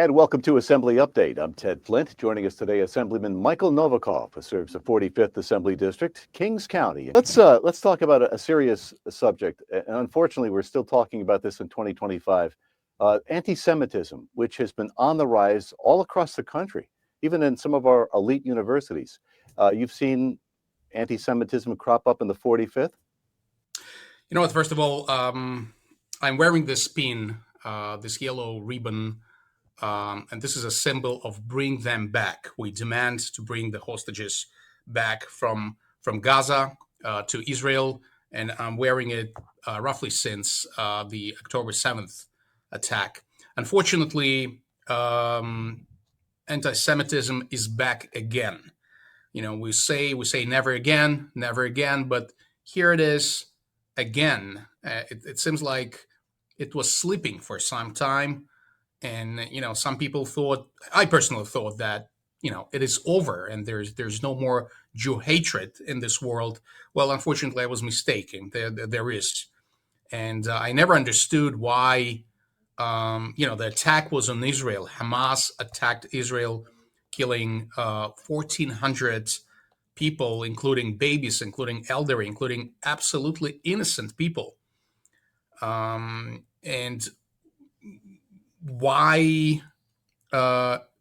And welcome to Assembly Update. I'm Ted Flint. Joining us today, Assemblyman Michael Novakhov, who serves the 45th Assembly District, Kings County. Let's talk about a serious subject. And unfortunately, we're still talking about this in 2025. Anti-Semitism, which has been on the rise all across the country, even in some of our elite universities. You've seen anti-Semitism crop up in the 45th? You know what? First of all, I'm wearing this pin, this yellow ribbon, and this is a symbol of bring them back. We demand to bring the hostages back from Gaza to Israel, and I'm wearing it roughly since the October 7th attack. Unfortunately, anti-Semitism is back again. You know, we say never again, but here it is again. It seems like it was sleeping for some time, and some people thought, I personally thought that it is over and there's no more Jew hatred in this world. Well, unfortunately, I was mistaken. There is, and I never understood why. The attack was on Israel. Hamas attacked Israel, killing 1,400 people, including babies, including elderly, including absolutely innocent people. And why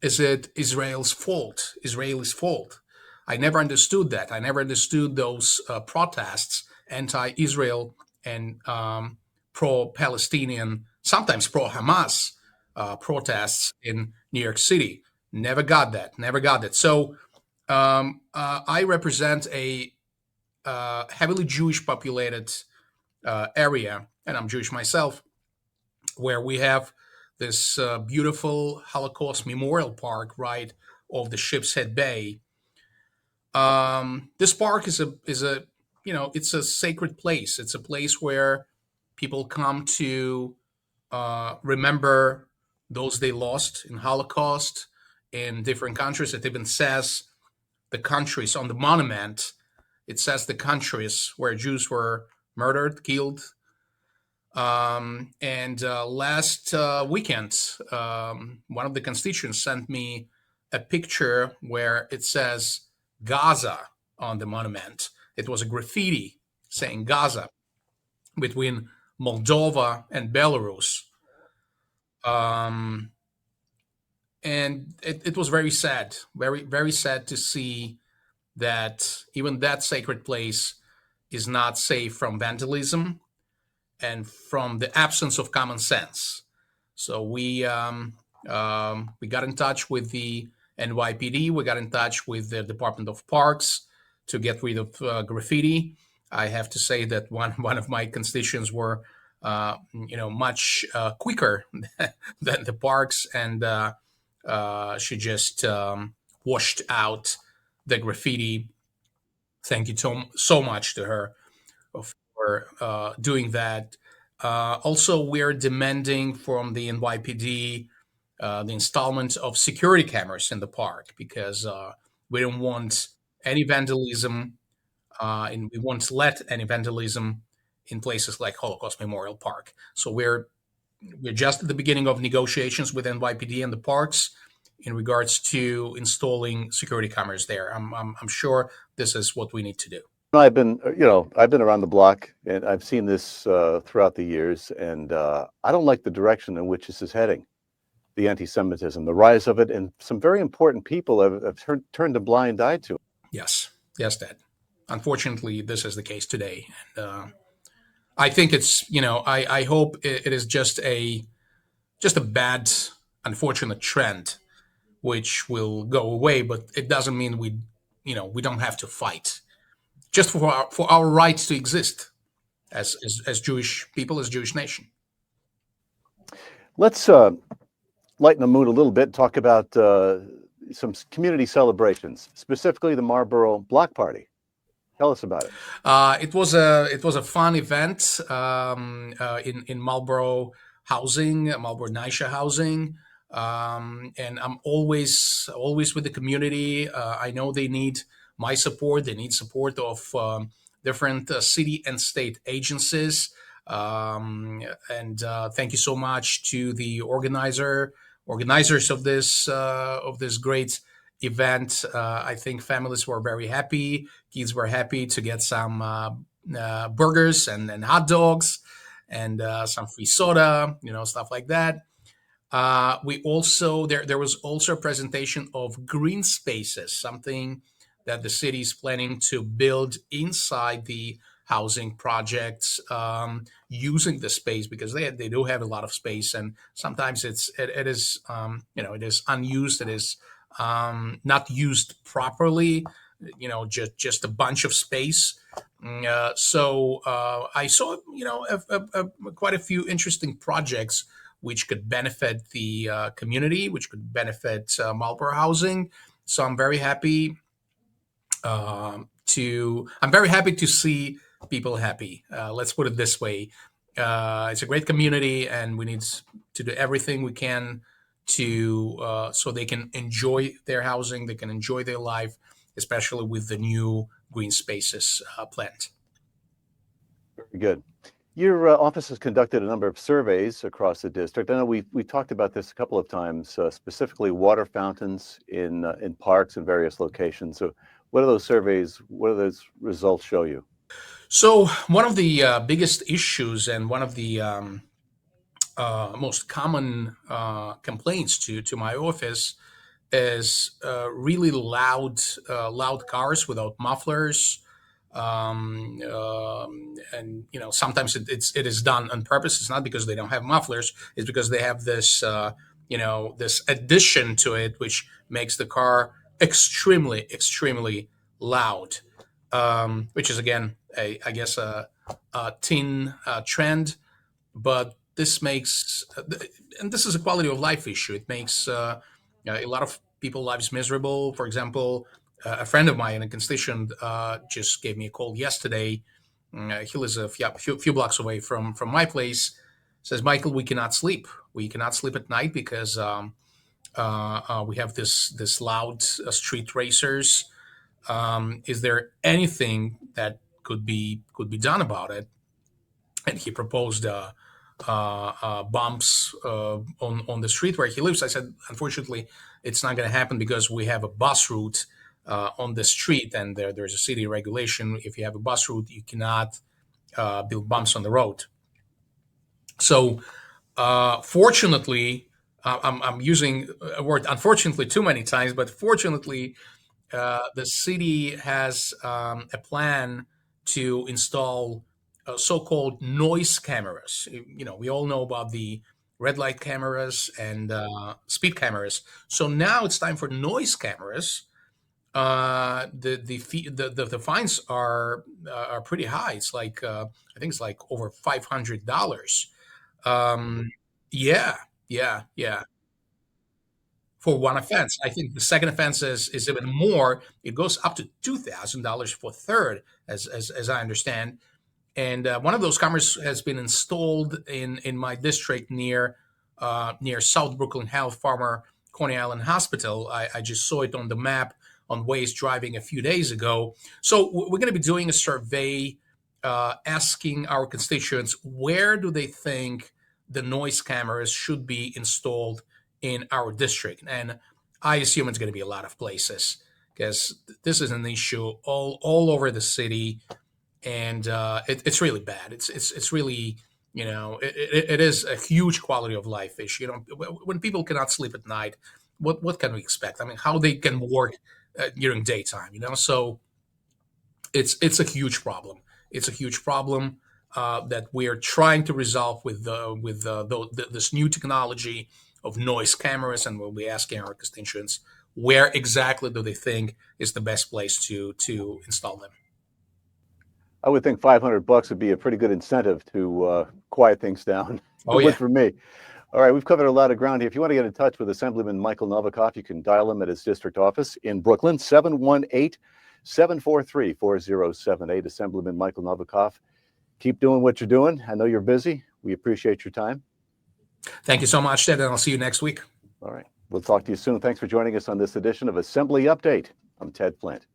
is it Israel's fault? Israelis' fault. I never understood that. I never understood those protests, anti-Israel and pro-Palestinian, sometimes pro-Hamas protests in New York City. Never got that. Never got that. So I represent a heavily Jewish populated area, and I'm Jewish myself, where we have this beautiful Holocaust Memorial Park right off the Ship's Head Bay. This park is a it's a sacred place. It's a place where people come to remember those they lost in Holocaust in different countries. It even says the countries on the monument. It says the countries where Jews were murdered, killed. And last weekend, one of the constituents sent me a picture where it says Gaza on the monument. It was a graffiti saying Gaza between Moldova and Belarus. Um, and it was very sad, very, very sad to see that even that sacred place is not safe from vandalism and from the absence of common sense. So we got in touch with the NYPD. We got in touch with the Department of Parks to get rid of graffiti. I have to say that one of my constituents were much quicker than the parks, and she just washed out the graffiti. Thank you so much to her for doing that. Also, we're demanding from the NYPD the installment of security cameras in the park because we don't want any vandalism, and we won't let any vandalism in places like Holocaust Memorial Park. So we're just at the beginning of negotiations with NYPD and the parks in regards to installing security cameras there. I'm sure this is what we need to do. I've been around the block, and I've seen this throughout the years, and I don't like the direction in which this is heading. The anti-Semitism, the rise of it, and some very important people have turned a blind eye to it. Yes, Dad. Unfortunately, this is the case today, and I think it's I hope it is just a bad, unfortunate trend, which will go away. But it doesn't mean we don't have to fight just for our rights to exist as Jewish people, as Jewish nation. Let's lighten the mood a little bit. Talk about some community celebrations, specifically the Marlboro Block Party. Tell us about it. It was a fun event in Marlboro housing, Marlboro Nisha housing, and I'm always with the community. I know they need my support. They need support of different city and state agencies. And thank you so much to the organizers organizers of this great event. I think families were very happy. Kids were happy to get some burgers and hot dogs and some free soda, stuff like that. We also there was also a presentation of green spaces, something that the city is planning to build inside the housing projects, using the space because they do have a lot of space, and sometimes it is it is unused, it is not used properly, just a bunch of space. So I saw quite a few interesting projects which could benefit the community, which could benefit Marlboro housing. So I'm very happy to see people happy. Let's put it this way: it's a great community, and we need to do everything we can to so they can enjoy their housing, they can enjoy their life, especially with the new green spaces planned. Very good. Your office has conducted a number of surveys across the district. I know we talked about this a couple of times, specifically water fountains in parks and various locations. So, what are those surveys? What do those results show you? So one of the biggest issues and one of the most common complaints to my office is really loud cars without mufflers, and sometimes it is done on purpose. It's not because they don't have mufflers; it's because they have this this addition to it, which makes the car extremely loud. Which is again, I guess, a teen trend, but this makes and this is a quality of life issue. It makes a lot of people lives miserable. For example, a friend of mine, a constituent, just gave me a call yesterday. He lives a few blocks away from my place. Says, Michael, we cannot sleep. We cannot sleep at night because we have this loud street racers. Is there anything that could be done about it? And he proposed bumps on the street where he lives. I said, unfortunately, it's not going to happen because we have a bus route on the street, and there's a city regulation. If you have a bus route, you cannot build bumps on the road. So, fortunately, I'm using a word unfortunately too many times, but fortunately, the city has a plan to install so-called noise cameras. We all know about the red light cameras and speed cameras. So now it's time for noise cameras. The fines are pretty high. It's like I think it's like over $500. Um, yeah, yeah, for one offense. I think the second offense is even more. It goes up to $2,000 for third, as I understand. And one of those cameras has been installed in my district near South Brooklyn Health Farmer Coney Island Hospital. I just saw it on the map on Waze driving a few days ago. So we're going to be doing a survey asking our constituents where do they think the noise cameras should be installed in our district, and I assume it's going to be a lot of places because this is an issue all over the city, and it's really bad. It's really it is a huge quality of life issue. When people cannot sleep at night, what can we expect? I mean, how they can work during daytime? So it's a huge problem. It's a huge problem that we are trying to resolve with this new technology of noise cameras, and we'll be asking our constituents where exactly do they think is the best place to install them. I would think $500 would be a pretty good incentive to quiet things down. It Oh would yeah. for me. All right, we've covered a lot of ground here. If you want to get in touch with Assemblyman Michael Novakhov, you can dial him at his district office in Brooklyn, 718-743-4078. Assemblyman Michael Novakhov, keep doing what you're doing. I know you're busy. We appreciate your time. Thank you so much, Ted, and I'll see you next week. All right, we'll talk to you soon. Thanks for joining us on this edition of Assembly Update. I'm Ted Flint.